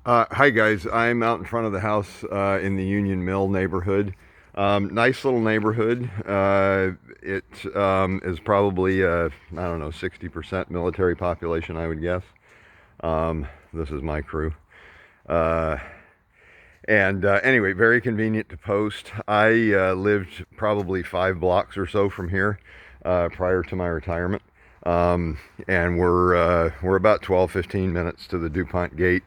Hi guys, I'm out in front of the house in the Union Mill neighborhood. Nice little neighborhood. It is probably I don't know, 60% military population, I would guess. This is my crew. Uh, and anyway, very convenient to post. I lived probably 5 blocks or so from here prior to my retirement. Um, and we're about 12, 15 minutes to the DuPont gate.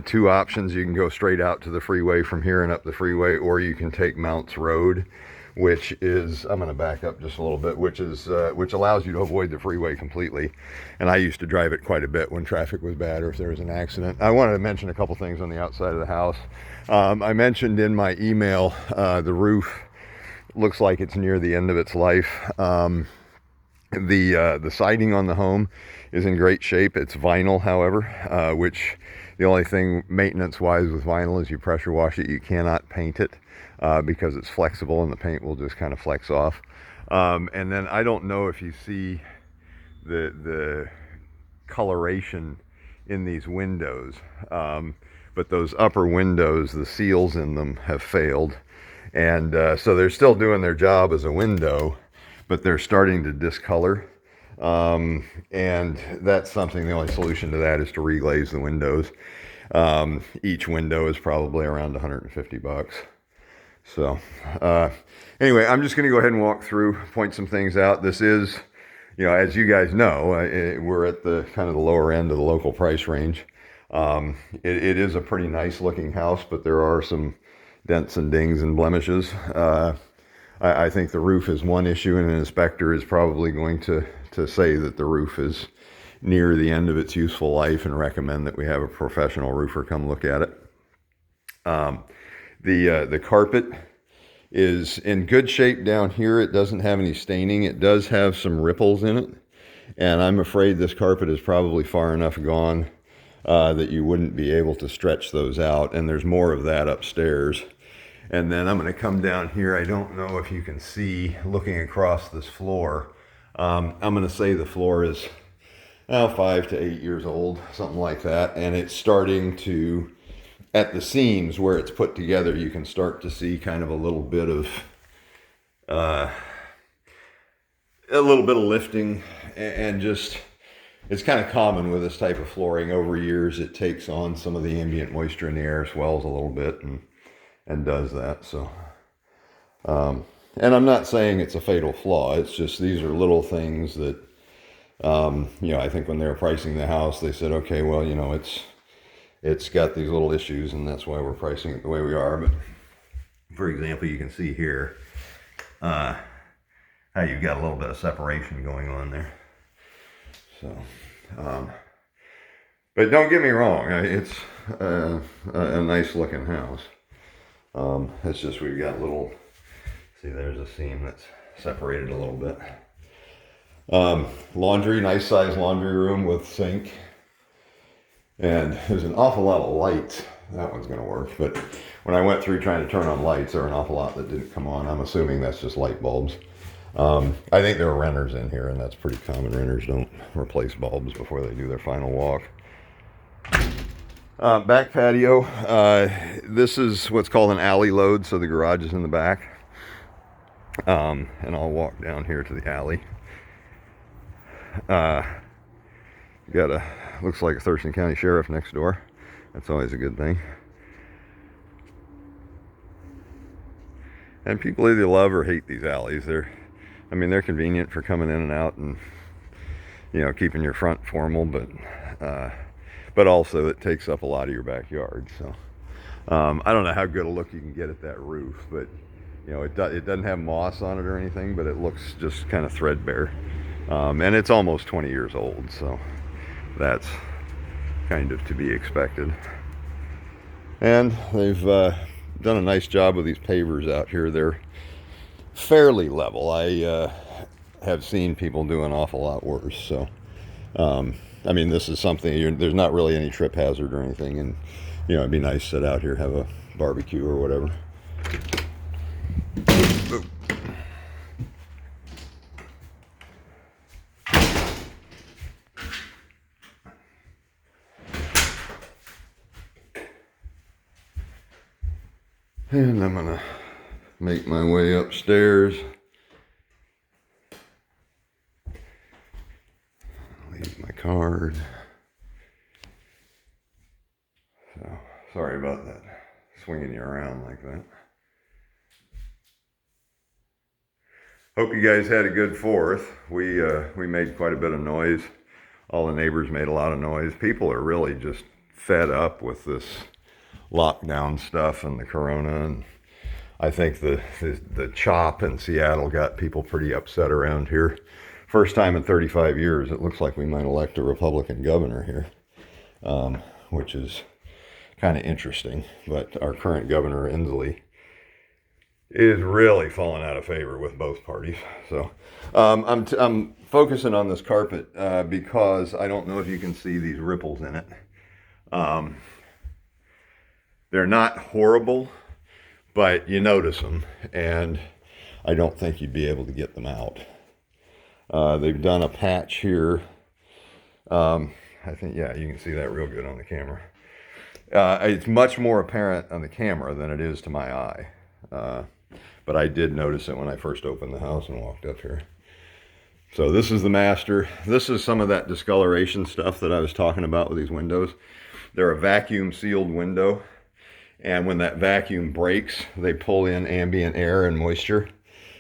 Two options: you can go straight out to the freeway from here and up the freeway, or you can take Mounts Road, which is, I'm going to back up just a little bit, which allows you to avoid the freeway completely. And I used to drive it quite a bit when traffic was bad or if there was an accident. I wanted to mention a couple things on the outside of the house. I mentioned in my email the roof looks like it's near the end of its life. The siding on the home is in great shape. It's vinyl, however, which the only thing maintenance wise with vinyl is you pressure wash it. You cannot paint it because it's flexible and the paint will just kind of flex off. And then I don't know if you see the coloration in these windows, but those upper windows, the seals in them have failed, and so they're still doing their job as a window, but they're starting to discolor. And that's something, the only solution to that is to reglaze the windows. Each window is probably around 150 bucks. So, uh, anyway, I'm just going to go ahead and walk through, point some things out. This is, as you guys know, we're at the kind of the lower end of the local price range. It is a pretty nice looking house, but there are some dents and dings and blemishes. I think the roof is one issue, and an inspector is probably going to say that the roof is near the end of its useful life and recommend that we have a professional roofer come look at it. Um, the carpet is in good shape down here. It doesn't have any staining. It does have some ripples in it, and I'm afraid this carpet is probably far enough gone that you wouldn't be able to stretch those out, and there's more of that upstairs. And then I'm going to come down here. I don't know if you can see looking across this floor. I'm going to say the floor is 5 to 8 years old, something like that, and it's starting to, at the seams where it's put together, you can start to see kind of uh, a little bit of lifting, and just, it's kind of common with this type of flooring. Over years, it takes on some of the ambient moisture in the air, swells a little bit, and does that. So, and I'm not saying it's a fatal flaw. It's just these are little things that, I think when they were pricing the house, they said, okay, well, it's got these little issues, and that's why we're pricing it the way we are. But for example, you can see here how you've got a little bit of separation going on there. So, um, but don't get me wrong, it's a nice looking house. It's just we've got little, see, there's a seam that's separated a little bit. Laundry, nice sized laundry room with sink. And there's an awful lot of lights. That one's going to work. But when I went through trying to turn on lights, there were an awful lot that didn't come on. I'm assuming that's just light bulbs. I think there are renters in here, and that's pretty common. Renters don't replace bulbs before they do their final walk. Back patio. This is what's called an alley load, so the garage is in the back. And I'll walk down here to the alley. Got a, looks like a Thurston County Sheriff next door. That's always a good thing. And people either love or hate these alleys. They're convenient for coming in and out, and keeping your front formal, but also it takes up a lot of your backyard. So I don't know how good a look you can get at that roof, but it doesn't have moss on it or anything, but it looks just kind of threadbare, and it's almost 20 years old, so that's kind of to be expected. And they've done a nice job with these pavers out here. They're fairly level. I have seen people do an awful lot worse. So, this is something, there's not really any trip hazard or anything. And, it'd be nice to sit out here, have a barbecue or whatever. And I'm gonna make my way upstairs. Leave my card. So, sorry about that, swinging you around like that. Hope you guys had a good 4th. We made quite a bit of noise. All the neighbors made a lot of noise. People are really just fed up with this lockdown stuff and the corona, and I think the chop in Seattle got people pretty upset around here. First time in 35 years, it looks like we might elect a Republican governor here, which is kind of interesting. But our current governor, Inslee, is really falling out of favor with both parties. So I'm focusing on this carpet because I don't know if you can see these ripples in it. They're not horrible, but you notice them, and I don't think you'd be able to get them out. They've done a patch here. I think, yeah, you can see that real good on the camera. It's much more apparent on the camera than it is to my eye. But I did notice it when I first opened the house and walked up here. So this is the master. This is some of that discoloration stuff that I was talking about with these windows. They're a vacuum sealed window. And when that vacuum breaks, they pull in ambient air and moisture.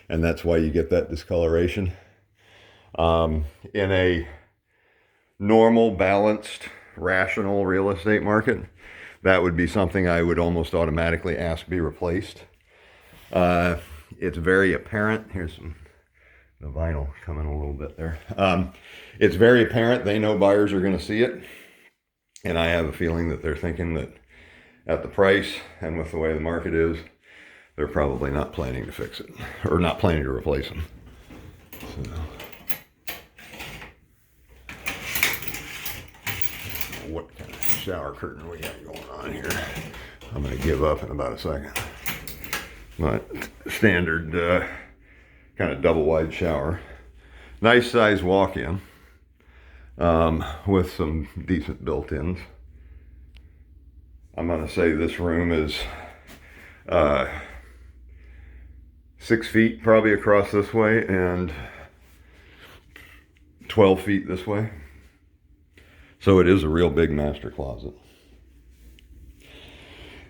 And that's why you get that discoloration. In a normal, balanced, rational real estate market, that would be something I would almost automatically ask be replaced. It's very apparent. Here's the vinyl coming a little bit there. It's very apparent. They know buyers are going to see it. And I have a feeling that they're thinking that at the price and with the way the market is, they're probably not planning to fix it or not planning to replace them. So, what kind of shower curtain we got going on here? I'm going to give up in about a second. But standard kind of double wide shower. Nice size walk-in with some decent built-ins. I'm going to say this room is 6 feet probably across this way and 12 feet this way. So it is a real big master closet.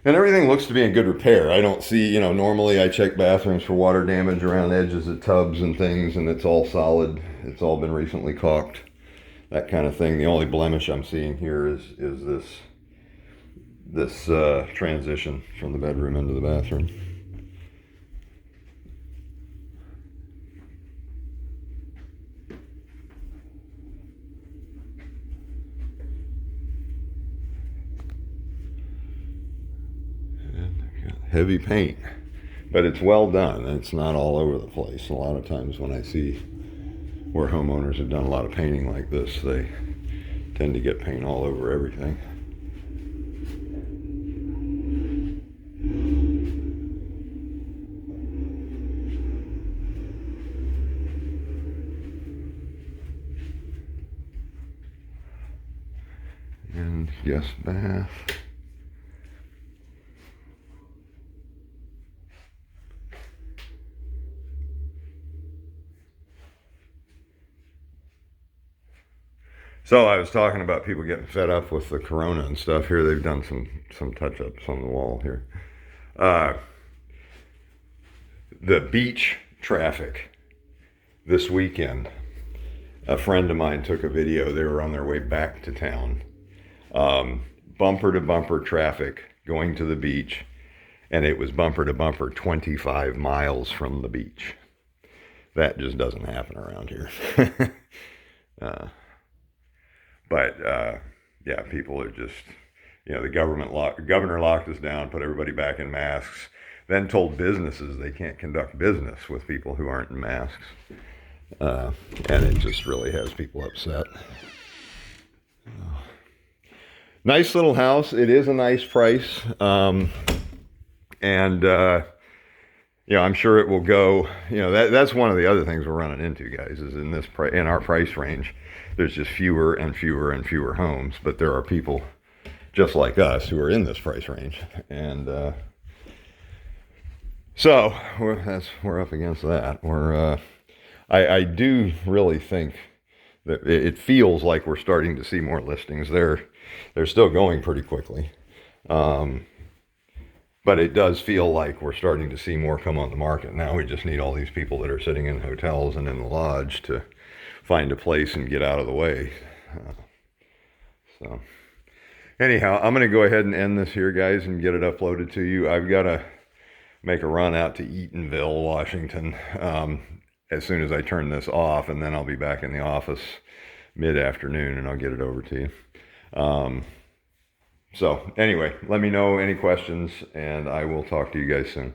And everything looks to be in good repair. I don't see, normally I check bathrooms for water damage around edges of tubs and things, and it's all solid. It's all been recently caulked, that kind of thing. The only blemish I'm seeing here is this transition from the bedroom into the bathroom. Heavy paint, but it's well done. It's not all over the place. A lot of times when I see where homeowners have done a lot of painting like this, they tend to get paint all over everything. And guest bath. So I was talking about people getting fed up with the corona and stuff. Here they've done some touch-ups on the wall here. The beach traffic this weekend, a friend of mine took a video. They were on their way back to town. Bumper to bumper traffic going to the beach, and it was bumper to bumper 25 miles from the beach. That just doesn't happen around here. Yeah, people are just, the governor locked us down, put everybody back in masks, then told businesses they can't conduct business with people who aren't in masks. And it just really has people upset. Nice little house. It is a nice price. I'm sure it will go, that's one of the other things we're running into, guys, is in our price range. There's just fewer and fewer and fewer homes, but there are people just like us who are in this price range. And So we're up against that. I do really think that it feels like we're starting to see more listings. They're still going pretty quickly, but it does feel like we're starting to see more come on the market. Now we just need all these people that are sitting in hotels and in the lodge to find a place and get out of the way. So anyhow, I'm going to go ahead and end this here, guys, and get it uploaded to you. I've got to make a run out to Eatonville, Washington, as soon as I turn this off, and then I'll be back in the office mid-afternoon and I'll get it over to you. So anyway, let me know any questions and I will talk to you guys soon.